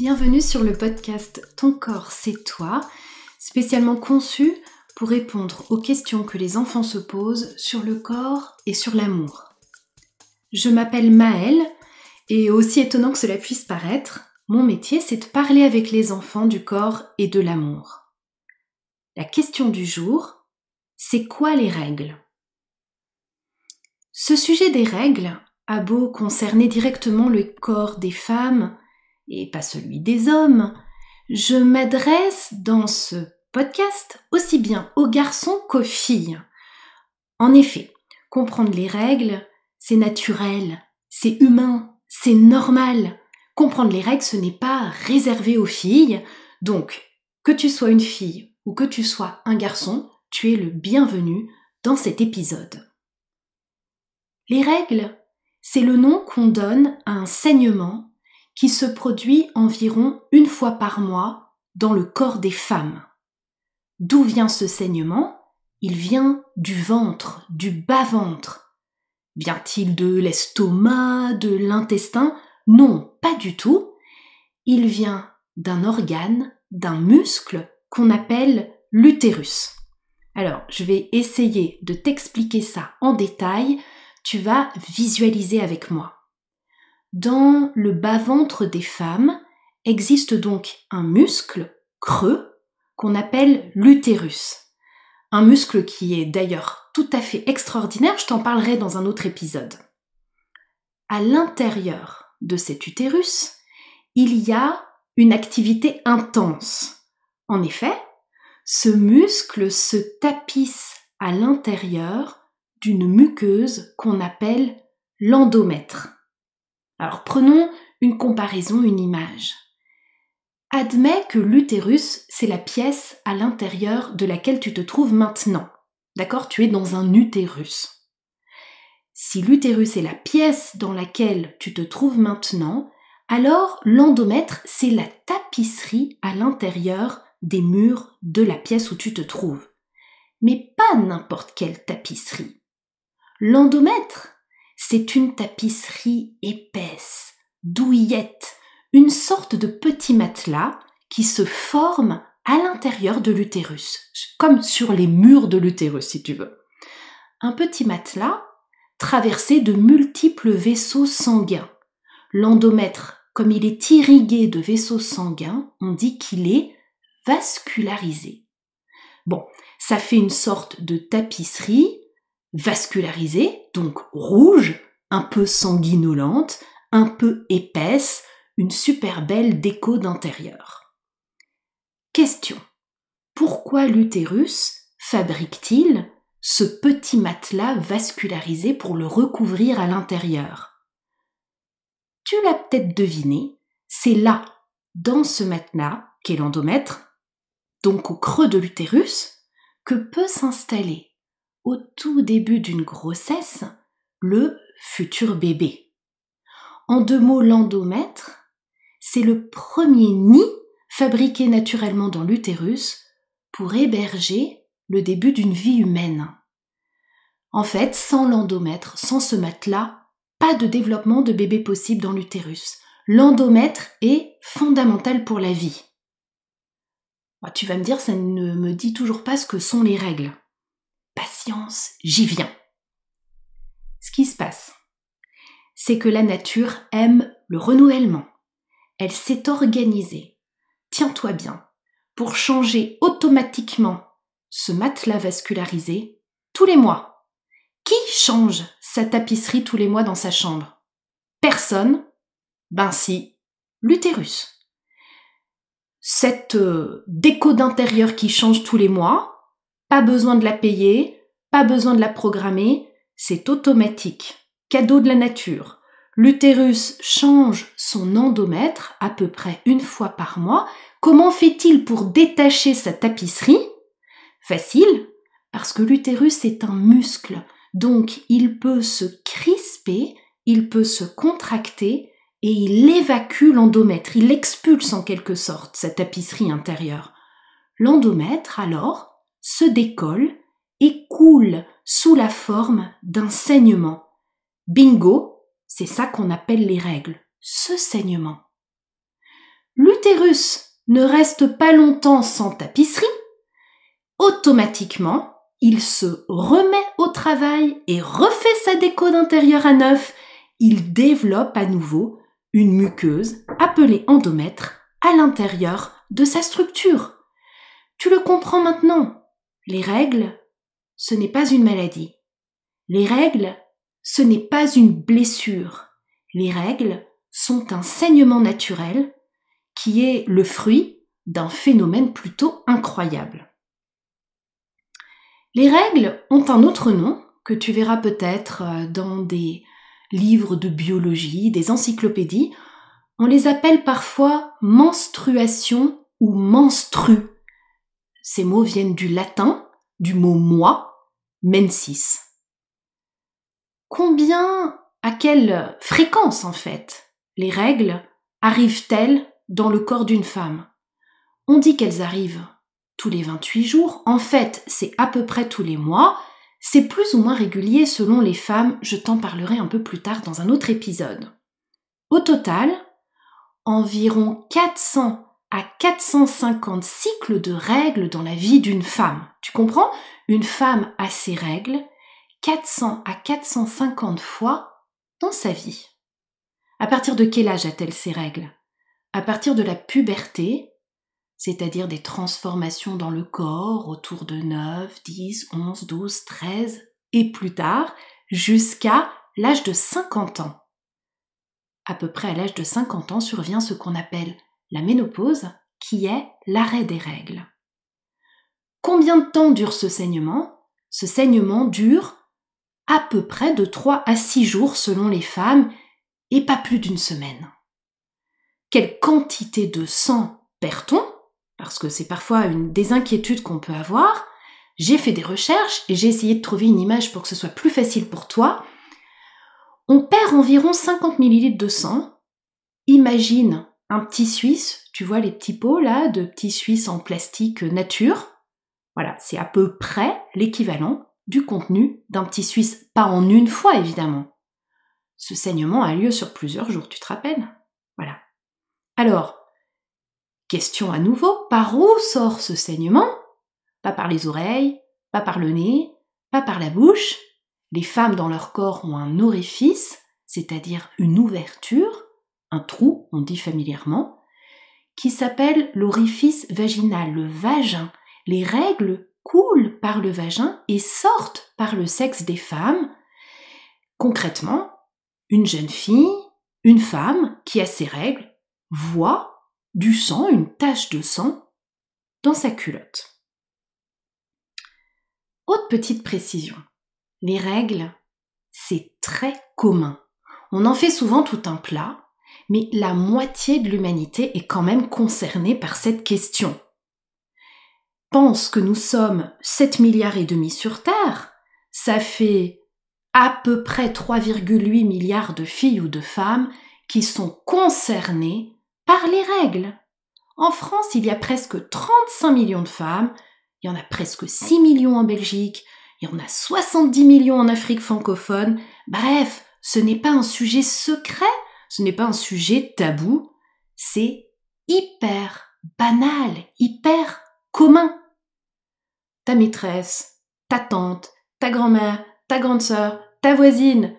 Bienvenue sur le podcast Ton corps, c'est toi, spécialement conçu pour répondre aux questions que les enfants se posent sur le corps et sur l'amour. Je m'appelle Maëlle et aussi étonnant que cela puisse paraître, mon métier c'est de parler avec les enfants du corps et de l'amour. La question du jour, c'est quoi les règles ? Ce sujet des règles a beau concerner directement le corps des femmes et pas celui des hommes, je m'adresse dans ce podcast aussi bien aux garçons qu'aux filles. En effet, comprendre les règles, c'est naturel, c'est humain, c'est normal. Comprendre les règles, ce n'est pas réservé aux filles, donc que tu sois une fille ou que tu sois un garçon, tu es le bienvenu dans cet épisode. Les règles, c'est le nom qu'on donne à un saignement qui se produit environ une fois par mois dans le corps des femmes. D'où vient ce saignement ? Il vient du ventre, du bas-ventre. Vient-il de l'estomac, de l'intestin ? Non, pas du tout. Il vient d'un organe, d'un muscle qu'on appelle l'utérus. Alors, je vais essayer de t'expliquer ça en détail. Tu vas visualiser avec moi. Dans le bas-ventre des femmes existe donc un muscle creux qu'on appelle l'utérus. Un muscle qui est d'ailleurs tout à fait extraordinaire, je t'en parlerai dans un autre épisode. À l'intérieur de cet utérus, il y a une activité intense. En effet, ce muscle se tapisse à l'intérieur d'une muqueuse qu'on appelle l'endomètre. Alors prenons une comparaison, une image. Admets que l'utérus, c'est la pièce à l'intérieur de laquelle tu te trouves maintenant. D'accord ? Tu es dans un utérus. Si l'utérus est la pièce dans laquelle tu te trouves maintenant, alors l'endomètre, c'est la tapisserie à l'intérieur des murs de la pièce où tu te trouves. Mais pas n'importe quelle tapisserie. L'endomètre, c'est une tapisserie épaisse, douillette, une sorte de petit matelas qui se forme à l'intérieur de l'utérus, comme sur les murs de l'utérus si tu veux. Un petit matelas traversé de multiples vaisseaux sanguins. L'endomètre, comme il est irrigué de vaisseaux sanguins, on dit qu'il est vascularisé. Bon, ça fait une sorte de tapisserie vascularisée, donc rouge, un peu sanguinolente, un peu épaisse, une super belle déco d'intérieur. Question. Pourquoi l'utérus fabrique-t-il ce petit matelas vascularisé pour le recouvrir à l'intérieur ? Tu l'as peut-être deviné, c'est là, dans ce matelas, qu'est l'endomètre, donc au creux de l'utérus, que peut s'installer au tout début d'une grossesse, le futur bébé. En deux mots, l'endomètre, c'est le premier nid fabriqué naturellement dans l'utérus pour héberger le début d'une vie humaine. En fait, sans l'endomètre, sans ce matelas, pas de développement de bébé possible dans l'utérus. L'endomètre est fondamental pour la vie. Tu vas me dire, ça ne me dit toujours pas ce que sont les règles. Patience, j'y viens. Ce qui se passe, c'est que la nature aime le renouvellement. Elle s'est organisée, tiens-toi bien, pour changer automatiquement ce matelas vascularisé tous les mois. Qui change sa tapisserie tous les mois dans sa chambre ? Personne. Ben si, l'utérus. Cette déco d'intérieur qui change tous les mois, pas besoin de la payer, pas besoin de la programmer, c'est automatique. Cadeau de la nature. L'utérus change son endomètre à peu près une fois par mois. Comment fait-il pour détacher sa tapisserie ? Facile, parce que l'utérus est un muscle, donc il peut se crisper, il peut se contracter et il évacue l'endomètre, il expulse en quelque sorte sa tapisserie intérieure. L'endomètre, alors, se décolle et coule sous la forme d'un saignement. Bingo, c'est ça qu'on appelle les règles, ce saignement. l'utérus ne reste pas longtemps sans tapisserie, automatiquement, il se remet au travail et refait sa déco d'intérieur à neuf. Il développe à nouveau une muqueuse appelée endomètre à l'intérieur de sa structure. Tu le comprends maintenant. Les règles, ce n'est pas une maladie. Les règles, ce n'est pas une blessure. Les règles sont un saignement naturel qui est le fruit d'un phénomène plutôt incroyable. Les règles ont un autre nom que tu verras peut-être dans des livres de biologie, des encyclopédies. On les appelle parfois menstruation ou menstru. Ces mots viennent du latin, du mot mois, mensis. À quelle fréquence en fait, les règles arrivent-elles dans le corps d'une femme? On dit qu'elles arrivent tous les 28 jours. En fait, c'est à peu près tous les mois. C'est plus ou moins régulier selon les femmes. Je t'en parlerai un peu plus tard dans un autre épisode. Au total, environ 400 à 450 cycles de règles dans la vie d'une femme. Tu comprends? Une femme a ses règles 400 à 450 fois dans sa vie. À partir de quel âge a-t-elle ses règles? À partir de la puberté, c'est-à-dire des transformations dans le corps autour de 9, 10, 11, 12, 13 et plus tard, jusqu'à l'âge de 50 ans. À peu près à l'âge de 50 ans survient ce qu'on appelle la ménopause, qui est l'arrêt des règles. Combien de temps dure ce saignement? Ce saignement dure à peu près de 3 à 6 jours selon les femmes et pas plus d'une semaine. Quelle quantité de sang perd-on? Parce que c'est parfois une des inquiétudes qu'on peut avoir. J'ai fait des recherches et j'ai essayé de trouver une image pour que ce soit plus facile pour toi. On perd environ 50 ml de sang. Imagine un petit Suisse, tu vois les petits pots là, de petits Suisses en plastique nature. Voilà, c'est à peu près l'équivalent du contenu d'un petit Suisse, pas en une fois évidemment. Ce saignement a lieu sur plusieurs jours, tu te rappelles? Voilà. Alors, question à nouveau, par où sort ce saignement? Pas par les oreilles, pas par le nez, pas par la bouche. Les femmes dans leur corps ont un orifice, c'est-à-dire une ouverture, un trou, on dit familièrement, qui s'appelle l'orifice vaginal, le vagin. Les règles coulent par le vagin et sortent par le sexe des femmes. Concrètement, une jeune fille, une femme qui a ses règles, voit du sang, une tache de sang, dans sa culotte. Autre petite précision, les règles, c'est très commun. On en fait souvent tout un plat, mais la moitié de l'humanité est quand même concernée par cette question. Pense que nous sommes 7 milliards et demi sur Terre, ça fait à peu près 3,8 milliards de filles ou de femmes qui sont concernées par les règles. En France, il y a presque 35 millions de femmes, il y en a presque 6 millions en Belgique, il y en a 70 millions en Afrique francophone. Bref, ce n'est pas un sujet secret, ce n'est pas un sujet tabou, c'est hyper banal, hyper commun. Ta maîtresse, ta tante, ta grand-mère, ta grande sœur, ta voisine,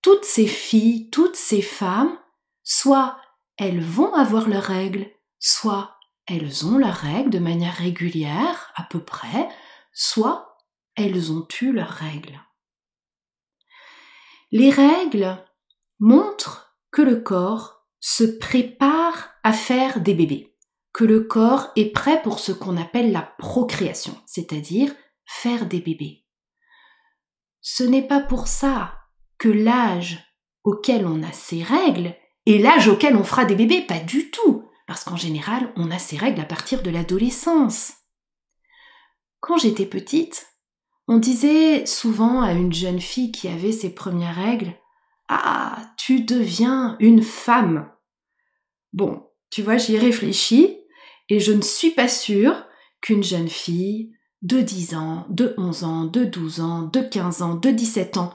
toutes ces filles, toutes ces femmes, soit elles vont avoir leurs règles, soit elles ont leurs règles de manière régulière, à peu près, soit elles ont eu leurs règles. Les règles montrent que le corps se prépare à faire des bébés, que le corps est prêt pour ce qu'on appelle la procréation, c'est-à-dire faire des bébés. Ce n'est pas pour ça que l'âge auquel on a ses règles est l'âge auquel on fera des bébés, pas du tout, parce qu'en général, on a ses règles à partir de l'adolescence. Quand j'étais petite, on disait souvent à une jeune fille qui avait ses premières règles « Ah, tu deviens une femme !» Bon, tu vois, j'y réfléchis et je ne suis pas sûre qu'une jeune fille de 10 ans, de 11 ans, de 12 ans, de 15 ans, de 17 ans,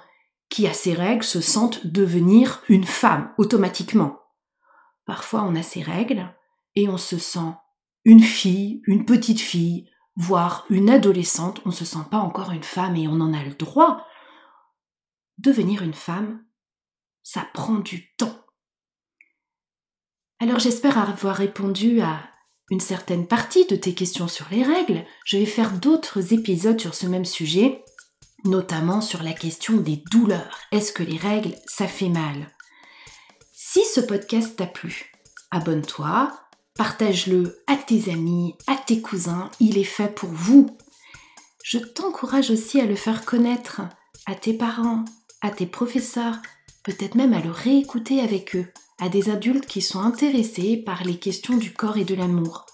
qui a ses règles se sente devenir une femme automatiquement. Parfois on a ses règles et on se sent une fille, une petite fille, voire une adolescente, on ne se sent pas encore une femme et on en a le droit. Devenir une femme, ça prend du temps. Alors j'espère avoir répondu à une certaine partie de tes questions sur les règles. Je vais faire d'autres épisodes sur ce même sujet, notamment sur la question des douleurs. Est-ce que les règles, ça fait mal ? Si ce podcast t'a plu, abonne-toi, partage-le à tes amis, à tes cousins, il est fait pour vous. Je t'encourage aussi à le faire connaître à tes parents, à tes professeurs, peut-être même à le réécouter avec eux, à des adultes qui sont intéressés par les questions du corps et de l'amour.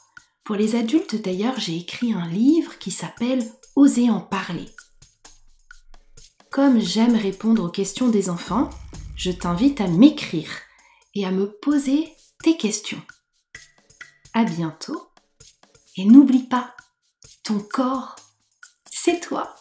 Pour les adultes d'ailleurs, j'ai écrit un livre qui s'appelle « Oser en parler ». Comme j'aime répondre aux questions des enfants, je t'invite à m'écrire et à me poser tes questions. À bientôt et n'oublie pas, ton corps, c'est toi.